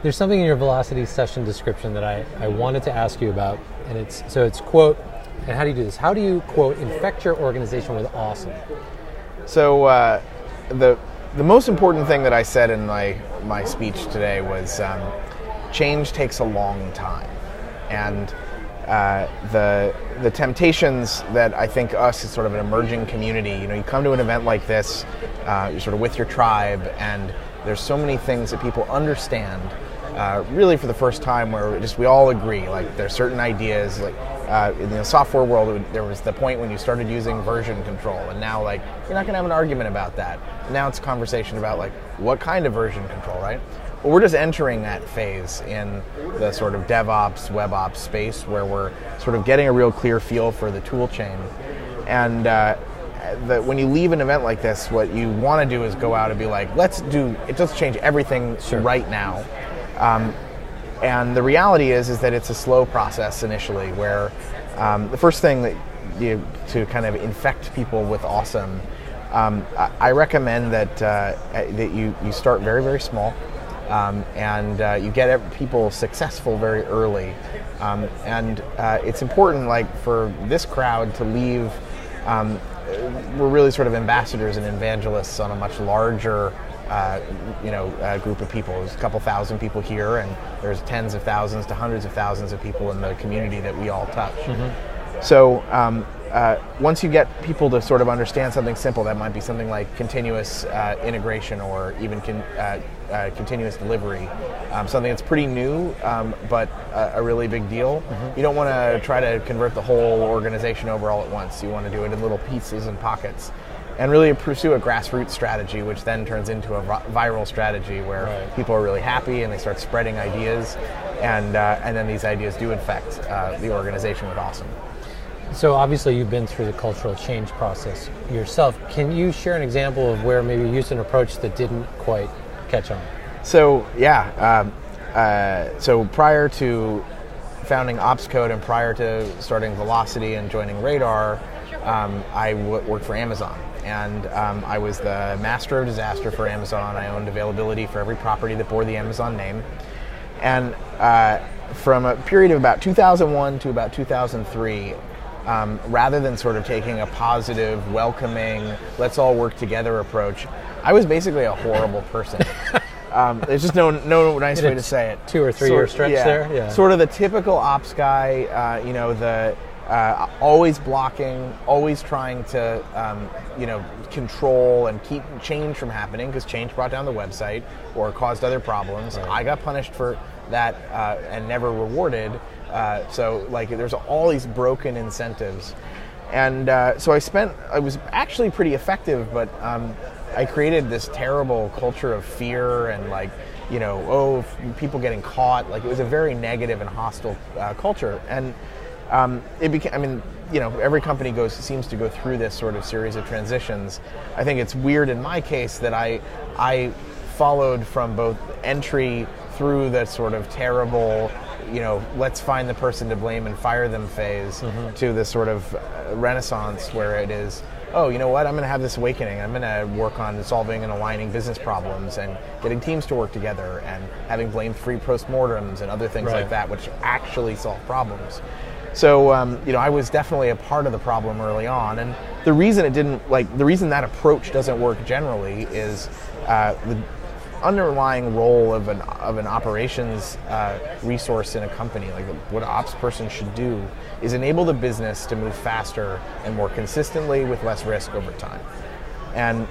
There's something in your velocity session description that I wanted to ask you about, and it's quote, and how do you do this? How do you, quote, infect your organization with awesome? So the most important thing that I said in my speech today was change takes a long time. And the temptations that I think us as sort of an emerging community, you come to an event like this, you're sort of with your tribe, and there's so many things that people understand really for the first time where we all agree, like there's certain ideas, like in the software world, there was the point when you started using version control, and now like you're not going to have an argument about that. And now it's a conversation about like what kind of version control, right? Well, we're just entering that phase in the sort of DevOps, WebOps space where we're sort of getting a real clear feel for the tool chain. And when you leave an event like this, what you want to do is go out and be like, let's change everything right now. And the reality is that it's a slow process initially where the first thing that to kind of infect people with awesome, I recommend that you start very, very small. And you get people successful very early, and it's important, like for this crowd to leave. We're really sort of ambassadors and evangelists on a much larger, group of people. There's a couple thousand people here, and there's tens of thousands to hundreds of thousands of people in the community that we all touch. Mm-hmm. So once you get people to sort of understand something simple, that might be something like continuous integration or even continuous delivery, something that's pretty new, but a really big deal. Mm-hmm. You don't want to try to convert the whole organization over all at once. You want to do it in little pieces and pockets, and really pursue a grassroots strategy, which then turns into a viral strategy where people are really happy and they start spreading ideas, and then these ideas do infect the organization with awesome. So obviously you've been through the cultural change process yourself. Can you share an example of where maybe you used an approach that didn't quite catch on? So so prior to founding Opscode and prior to starting Velocity and joining Radar, I worked for Amazon. And I was the master of disaster for Amazon. I owned availability for every property that bore the Amazon name. And from a period of about 2001 to about 2003, rather than sort of taking a positive, welcoming, let's all work together approach, I was basically a horrible person. There's just no nice way to say it. 2 or 3 year stretch there? Yeah. Sort of the typical ops guy, always blocking, always trying to, control and keep change from happening because change brought down the website or caused other problems. Right. I got punished for that and never rewarded. So there's all these broken incentives. And so I was actually pretty effective, but I created this terrible culture of fear and people getting caught. It was a very negative and hostile culture. And it became, every company seems to go through this sort of series of transitions. I think it's weird in my case that I followed from both entry through the sort of terrible, let's find the person to blame and fire them phase, mm-hmm. to this sort of renaissance where it is, oh, you know what, I'm going to have this awakening. I'm going to work on solving and aligning business problems and getting teams to work together and having blame-free postmortems and other things like that, which actually solve problems. So, I was definitely a part of the problem early on, and the reason the reason that approach doesn't work generally is the underlying role of an operations resource in a company. What an ops person should do is enable the business to move faster and more consistently with less risk over time. And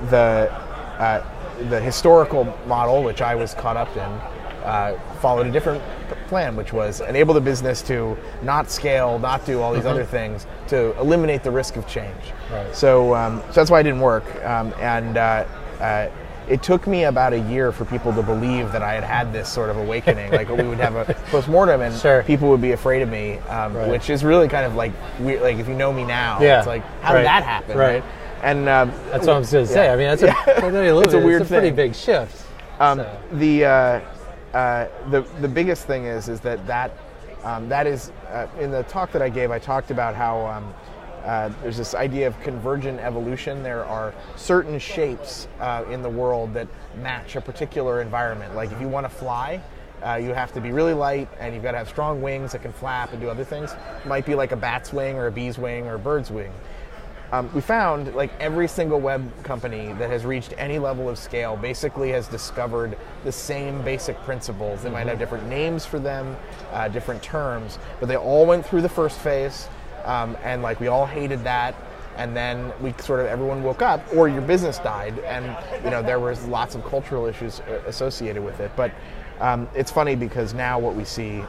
the historical model, which I was caught up in, followed a different plan, which was enable the business to not scale, not do all these other things, to eliminate the risk of change. Right. So that's why it didn't work. It took me about a year for people to believe that I had this sort of awakening. We would have a postmortem and people would be afraid of me, which is really kind of weird. If you know me now, it's how did that happen, right? And that's what I was going to say. I mean, it's a weird thing. Pretty big shift. The biggest thing is that is in the talk that I gave. I talked about how there's this idea of convergent evolution. There are certain shapes in the world that match a particular environment. Like if you want to fly, you have to be really light, and you've got to have strong wings that can flap and do other things. It might be like a bat's wing or a bee's wing or a bird's wing. We found like every single web company that has reached any level of scale basically has discovered the same basic principles. They might have different names for them, different terms, but they all went through the first phase, and like we all hated that. And then we sort of, everyone woke up, or your business died, and there was lots of cultural issues associated with it. But it's funny because now what we see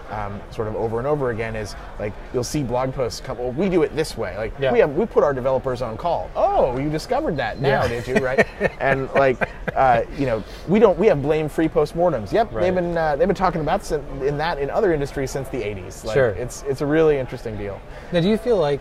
sort of over and over again is like you'll see blog posts come, well, we do it this way. Like we put our developers on call. Oh, you discovered that now, did you? Right? And like we have blame-free postmortems. Yep, right. They've been talking about in other industries since the 80s. Like, sure, it's a really interesting deal. Now, do you feel like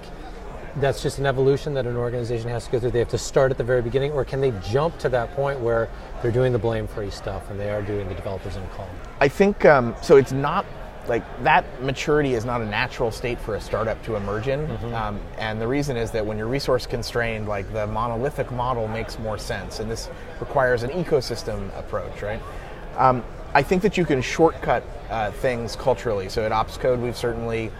that's just an evolution that an organization has to go through? They have to start at the very beginning, or can they jump to that point where they're doing the blame-free stuff and they are doing the developers on call? I think so. It's not like that maturity is not a natural state for a startup to emerge in, and the reason is that when you're resource constrained, like the monolithic model makes more sense, and this requires an ecosystem approach, right? I think that you can shortcut things culturally. So at Opscode, we've certainly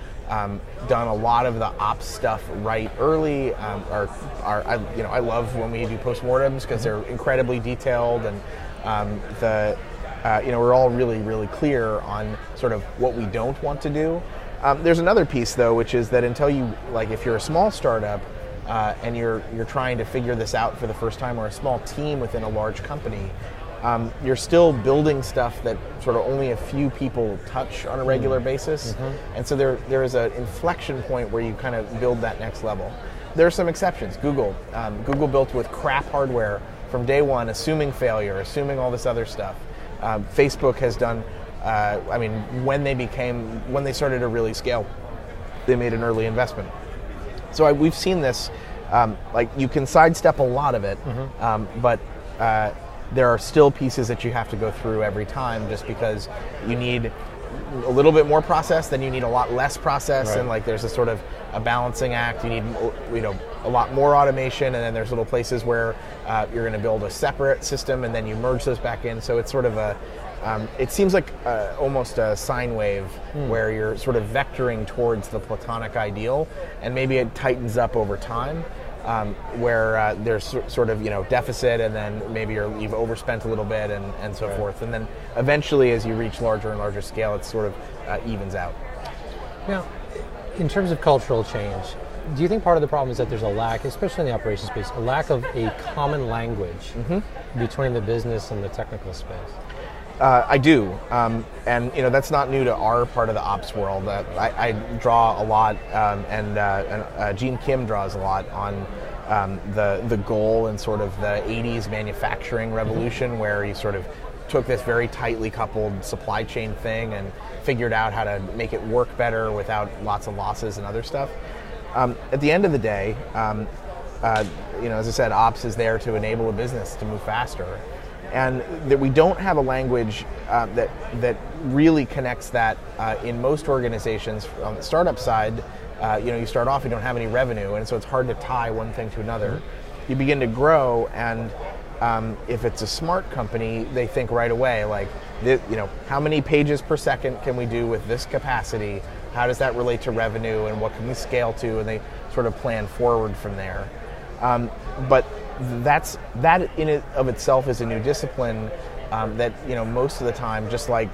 done a lot of the ops stuff right early. I love when we do postmortems because they're incredibly detailed, and we're all really, really clear on sort of what we don't want to do. There's another piece though, which is that until you, like if you're a small startup and you're trying to figure this out for the first time, or a small team within a large company, you're still building stuff that sort of only a few people touch on a regular basis. And so there is an inflection point where you kind of build that next level. There are some exceptions. Google built with crap hardware from day one, assuming failure, assuming all this other stuff. Facebook has done, when they started to really scale, they made an early investment. So we've seen this, like you can sidestep a lot of it, but there are still pieces that you have to go through every time, just because you need a little bit more process, then you need a lot less process, right. And like there's a sort of a balancing act. You need a lot more automation, and then there's little places where you're going to build a separate system, and then you merge those back in. So it's sort of it seems like almost a sine wave where you're sort of vectoring towards the platonic ideal, and maybe it tightens up over time. Where there's sort of deficit, and then maybe you've overspent a little bit, and so forth, and then eventually as you reach larger and larger scale, it sort of evens out. Now, in terms of cultural change, do you think part of the problem is that there's a lack, especially in the operations space, a lack of a common language between the business and the technical space? I do, and that's not new to our part of the ops world. I draw a lot, and Gene Kim draws a lot on the goal and sort of the 80s manufacturing revolution, where you sort of took this very tightly coupled supply chain thing and figured out how to make it work better without lots of losses and other stuff. At the end of the day, as I said, ops is there to enable a business to move faster. And that we don't have a language that really connects that in most organizations. On the startup side, you start off, you don't have any revenue, and so it's hard to tie one thing to another. You begin to grow, and if it's a smart company, they think right away, like, how many pages per second can we do with this capacity? How does that relate to revenue, and what can we scale to? And they sort of plan forward from there. But that in it of itself is a new discipline that most of the time, just like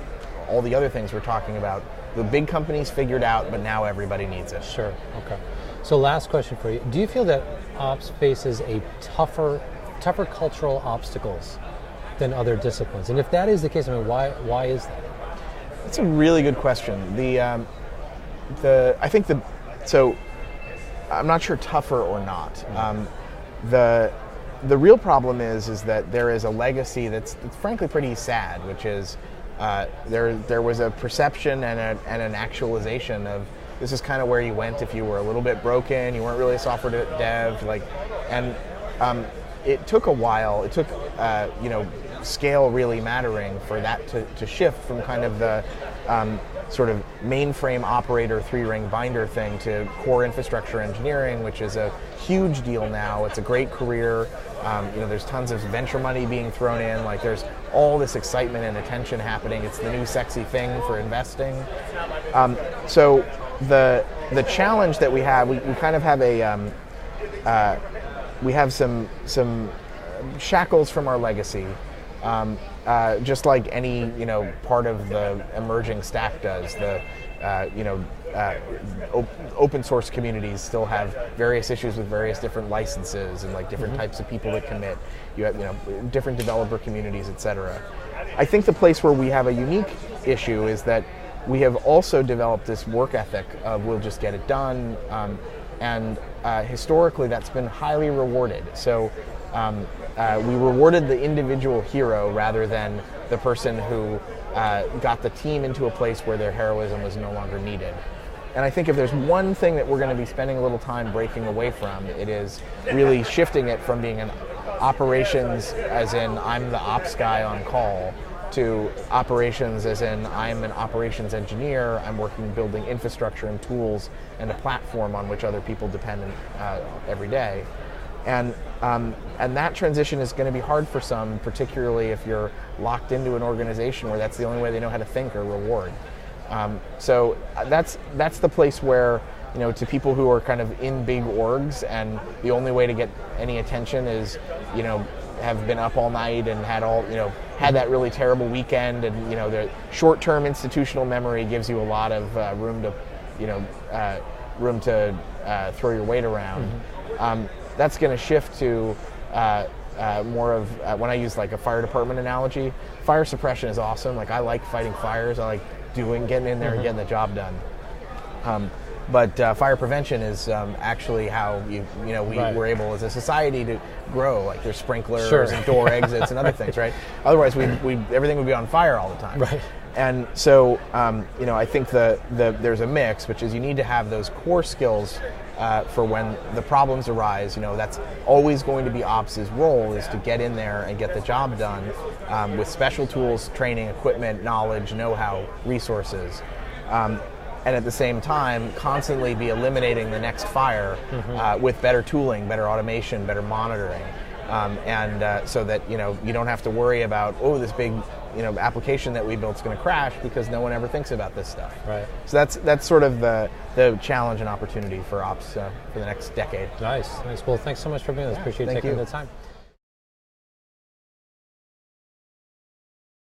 all the other things we're talking about, the big companies figured out, but now everybody needs it. Sure. Okay. So last question for you: do you feel that ops faces a tougher cultural obstacles than other disciplines? And if that is the case, why is that? That's a really good question. So I'm not sure tougher or not. The real problem is that there is a legacy that's frankly pretty sad, which is there was a perception and an actualization of this is kind of where you went if you were a little bit broken, you weren't really a software dev, and it took a while. It took scale really mattering for that to shift from kind of the sort of mainframe operator 3-ring binder thing to core infrastructure engineering, which is a huge deal now. It's a great career. There's tons of venture money being thrown in. Like, there's all this excitement and attention happening. It's the new sexy thing for investing. So the challenge that we have, we kind of have we have some shackles from our legacy. Just like any part of the emerging stack does. The open source communities still have various issues with various different licenses and like different types of people that commit. You have different developer communities, etc. I think the place where we have a unique issue is that we have also developed this work ethic of we'll just get it done, and historically that's been highly rewarded. So we rewarded the individual hero rather than the person who got the team into a place where their heroism was no longer needed. And I think if there's one thing that we're going to be spending a little time breaking away from, it is really shifting it from being an operations as in I'm the ops guy on call to operations as in I'm an operations engineer. I'm working building infrastructure and tools and a platform on which other people depend every day. And that transition is going to be hard for some, particularly if you're locked into an organization where that's the only way they know how to think or reward. So that's the place where, to people who are kind of in big orgs and the only way to get any attention is, have been up all night and had that really terrible weekend, and the short-term institutional memory gives you a lot of room to throw your weight around. That's going to shift to more of when I use like a fire department analogy. Fire suppression is awesome. Like, I like fighting fires. I like getting in there and getting the job done. But fire prevention is actually how we were able as a society to grow. Like, there's sprinklers and door exits and other things, right? Otherwise, everything would be on fire all the time. Right. And so, I think there's a mix, which is you need to have those core skills for when the problems arise. That's always going to be Ops' role, is to get in there and get the job done with special tools, training, equipment, knowledge, know-how, resources. And at the same time, constantly be eliminating the next fire with better tooling, better automation, better monitoring. So that you don't have to worry about, this big application that we built is going to crash because no one ever thinks about this stuff. Right. So that's sort of the challenge and opportunity for Ops for the next decade. Nice. Well, thanks so much for being with us. Appreciate you taking the time.